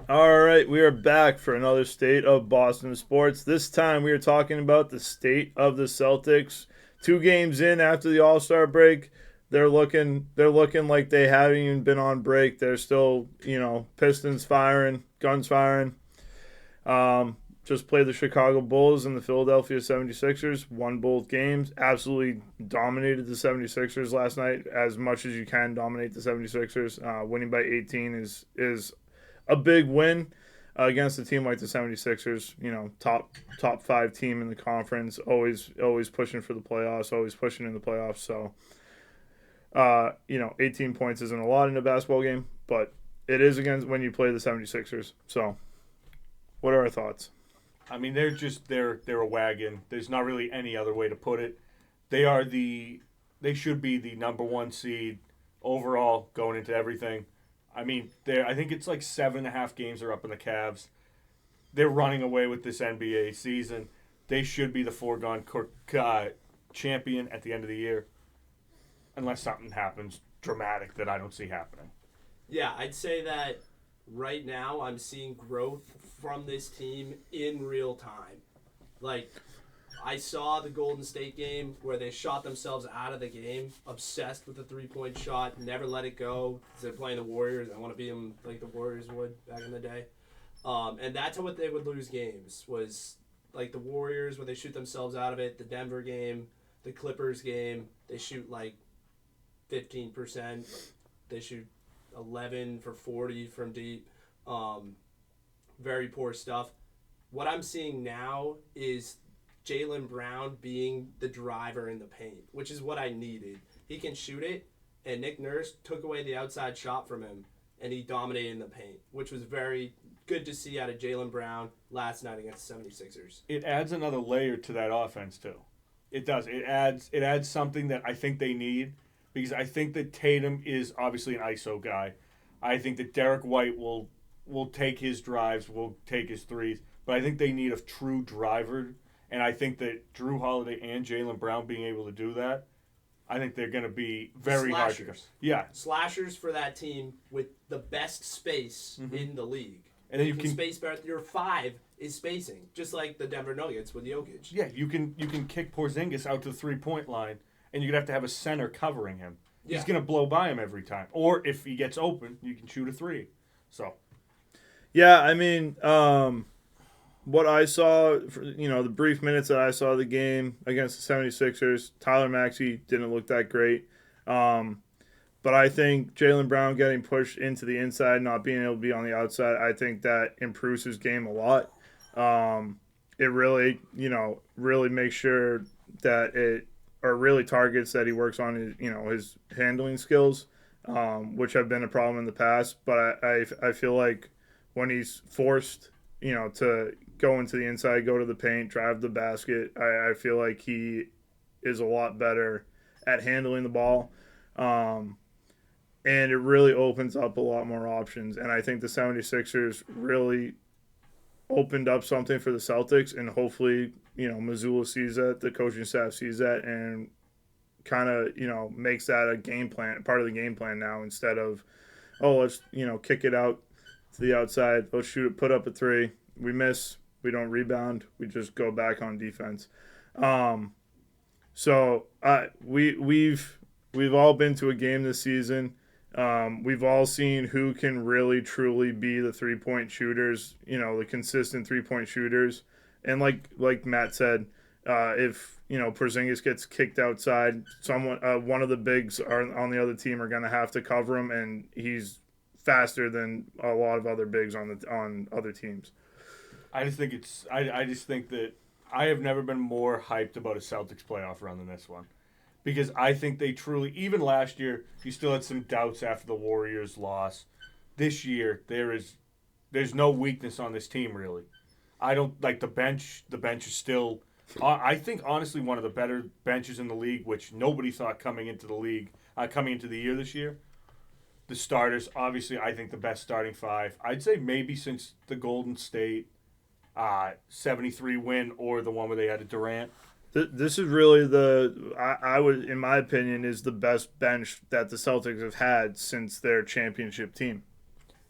All right, we are back for another state of Boston sports. This time we are talking about the state of the Celtics. 2 games in after the All-Star break, they're looking like they haven't even been on break. They're still, pistons firing, guns firing. Just played the Chicago Bulls and the Philadelphia 76ers, won both games, absolutely dominated the 76ers last night as much as you can dominate the 76ers. Winning by 18 is a big win against a team like the 76ers, top 5 team in the conference, always pushing for the playoffs, always pushing in the playoffs. So, 18 points isn't a lot in a basketball game, but it is against when you play the 76ers. So, what are our thoughts? I mean, they're a wagon. There's not really any other way to put it. They should be the number one seed overall going into everything. I mean, I think it's like 7.5 games are up in the Cavs. They're running away with this NBA season. They should be the foregone champion at the end of the year, unless something happens dramatic that I don't see happening. Yeah, I'd say that right now I'm seeing growth from this team in real time. Like, I saw the Golden State game where they shot themselves out of the game, obsessed with the three-point shot, never let it go. They're playing the Warriors. I want to beat them like the Warriors would back in the day. And that's what they would lose games, was like the Warriors where they shoot themselves out of it, the Denver game, the Clippers game, they shoot like 15%. They shoot 11 for 40 from deep. Very poor stuff. What I'm seeing now is Jaylen Brown being the driver in the paint, which is what I needed. He can shoot it, and Nick Nurse took away the outside shot from him, and he dominated in the paint, which was very good to see out of Jaylen Brown last night against the 76ers. It adds another layer to that offense too. It does. It adds something that I think they need, because I think that Tatum is obviously an ISO guy. I think that Derek White will take his drives, will take his threes, but I think they need a true driver. And I think that Drew Holiday and Jaylen Brown being able to do that, I think they're going to be very hard to go. Yeah. Slashers for that team with the best space in the league. And then you can space better. Your 5 is spacing, just like the Denver Nuggets with Jokic. Yeah, you can kick Porzingis out to the 3-point line, and you're going to have to have a center covering him. Yeah. He's going to blow by him every time. Or if he gets open, you can shoot a 3. So. Yeah, I mean, what I saw, the brief minutes that I saw of the game against the 76ers, Tyler Maxey didn't look that great. But I think Jaylen Brown getting pushed into the inside, not being able to be on the outside, I think that improves his game a lot. It really, really makes sure that really targets that he works on his handling skills, which have been a problem in the past. But I feel like when he's forced, to go into the inside, go to the paint, drive the basket, I feel like he is a lot better at handling the ball. And it really opens up a lot more options. And I think the 76ers really opened up something for the Celtics, and hopefully, Mazzulla sees that, the coaching staff sees that, and kind of, makes that a game plan, part of the game plan now, instead of, let's, kick it out to the outside, let's shoot it, put up a 3, we miss, we don't rebound, we just go back on defense. So we've all been to a game this season. We've all seen who can really truly be the 3-point shooters, the consistent 3-point shooters. And like Matt said, if Porzingis gets kicked outside, one of the bigs on the other team are going to have to cover him, and he's faster than a lot of other bigs on other teams. I just think that I have never been more hyped about a Celtics playoff run than this one. Because I think they truly, even last year, you still had some doubts after the Warriors loss. This year, there's no weakness on this team, really. I don't like the bench. The bench is still, I think, honestly, one of the better benches in the league, which nobody thought coming into the year this year. The starters, obviously, I think the best starting 5. I'd say maybe since the Golden State 73 win, or the one where they had a Durant. This is really I would, in my opinion, is the best bench that the Celtics have had since their championship team.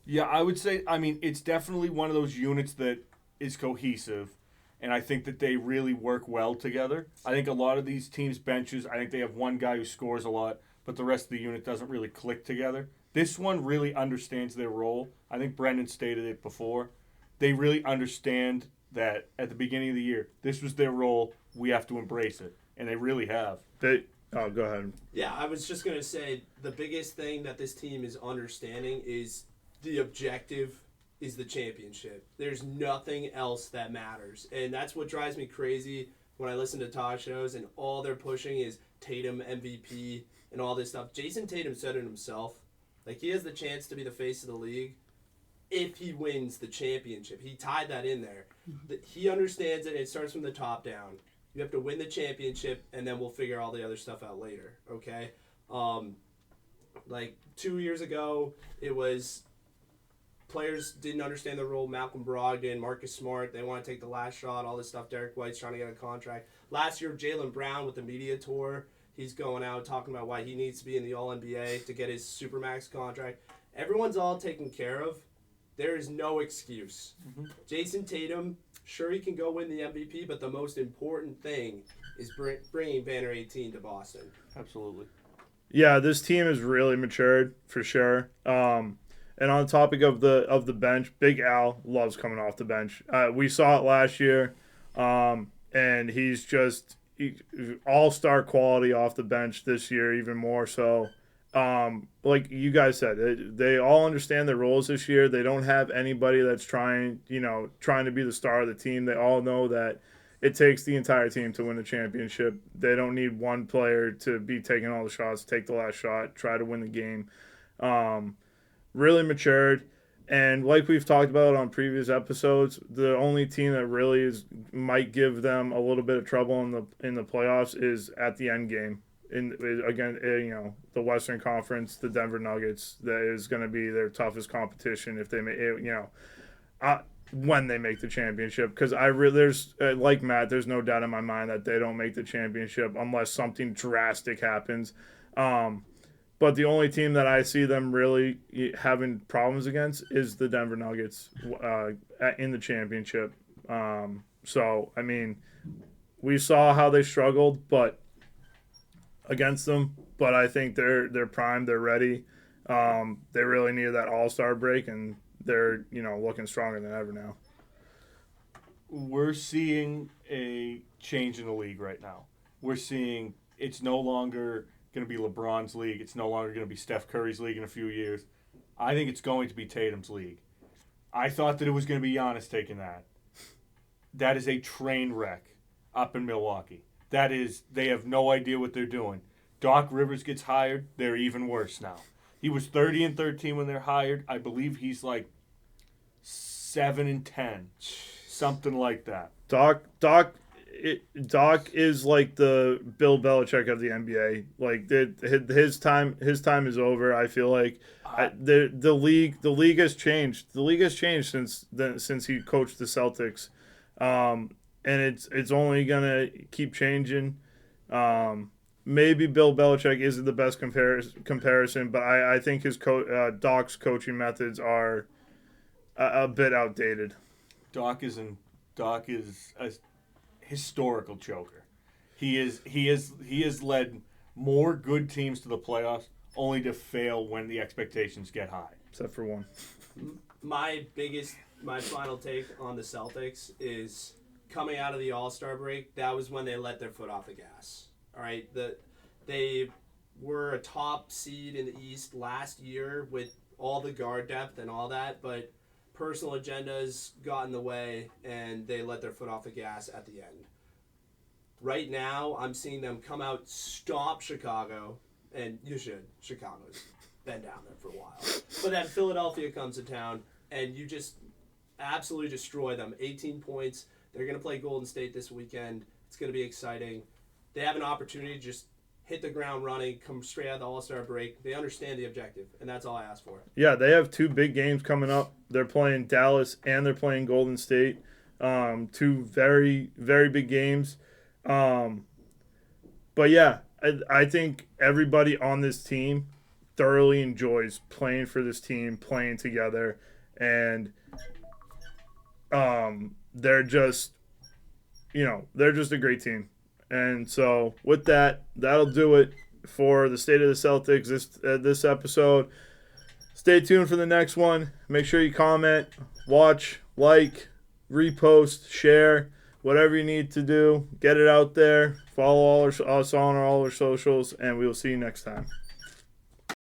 Yeah, I would say, I mean, it's definitely one of those units that is cohesive, and I think that they really work well together. I think a lot of these teams' benches, I think they have one guy who scores a lot, but the rest of the unit doesn't really click together. This one really understands their role. I think Brendan stated it before. They really understand that at the beginning of the year, this was their role. We have to embrace it, and they really have. Go ahead. Yeah, I was just going to say the biggest thing that this team is understanding is the objective is the championship. There's nothing else that matters. And that's what drives me crazy when I listen to talk shows and all they're pushing is Tatum MVP and all this stuff. Jason Tatum said it himself. Like, he has the chance to be the face of the league if he wins the championship. He tied that in there. He understands it. It starts from the top down. You have to win the championship, and then we'll figure all the other stuff out later, okay? Like 2 years ago, it was players didn't understand the role. Malcolm Brogdon, Marcus Smart, they want to take the last shot, all this stuff. Derek White's trying to get a contract. Last year, Jaylen Brown with the media tour, he's going out talking about why he needs to be in the All-NBA to get his Supermax contract. Everyone's all taken care of. There is no excuse. Mm-hmm. Jason Tatum, sure he can go win the MVP, but the most important thing is bringing Banner 18 to Boston. Absolutely. Yeah, this team has really matured for sure. And on the topic of the bench, Big Al loves coming off the bench. We saw it last year, and he's just all-star quality off the bench this year, even more so. Like you guys said, they all understand their roles this year. They don't have anybody that's trying to be the star of the team. They all know that it takes the entire team to win the championship. They don't need one player to be taking all the shots, take the last shot, try to win the game. Really matured, and like we've talked about on previous episodes, the only team that really might give them a little bit of trouble in the playoffs is at the end game. The Western Conference, the Denver Nuggets, that is going to be their toughest competition if they when they make the championship. Because there's like Matt, there's no doubt in my mind that they don't make the championship unless something drastic happens. But the only team that I see them really having problems against is the Denver Nuggets in the championship. So I mean, we saw how they struggled, against them, but I think they're primed, they're ready. They really needed that All-Star break, and they're looking stronger than ever now. We're seeing a change in the league right now. We're seeing it's no longer going to be LeBron's league. It's no longer going to be Steph Curry's league in a few years. I think it's going to be Tatum's league. I thought that it was going to be Giannis taking that. That is a train wreck up in Milwaukee. They have no idea what they're doing. Doc Rivers gets hired, they're even worse now. He was 30-13 when they're hired. I believe he's like 7-10, something like that. Doc is like the Bill Belichick of the NBA. Like his time is over. I feel like the league has changed. The league has changed since he coached the Celtics. And it's only gonna keep changing. Maybe Bill Belichick isn't the best comparison, but I think his Doc's coaching methods are a bit outdated. Doc is a historical choker. He has led more good teams to the playoffs, only to fail when the expectations get high. Except for one. My final take on the Celtics is, coming out of the All-Star break, that was when they let their foot off the gas. All right, they were a top seed in the East last year with all the guard depth and all that, but personal agendas got in the way, and they let their foot off the gas at the end. Right now, I'm seeing them come out, stomp Chicago, and you should. Chicago's been down there for a while. But then Philadelphia comes to town, and you just absolutely destroy them. 18 points. They're going to play Golden State this weekend. It's going to be exciting. They have an opportunity to just hit the ground running, come straight out of the All-Star break. They understand the objective, and that's all I ask for. Yeah, they have two big games coming up. They're playing Dallas and they're playing Golden State. Two very, very big games. But yeah, I think everybody on this team thoroughly enjoys playing for this team, playing together, and they're just they're just a great team. And so with that, that'll do it for the state of the Celtics this episode. Stay tuned for the next one. Make sure you comment, watch, like, repost, share, whatever you need to do. Get it out there. Follow us on all our socials, and we will see you next time.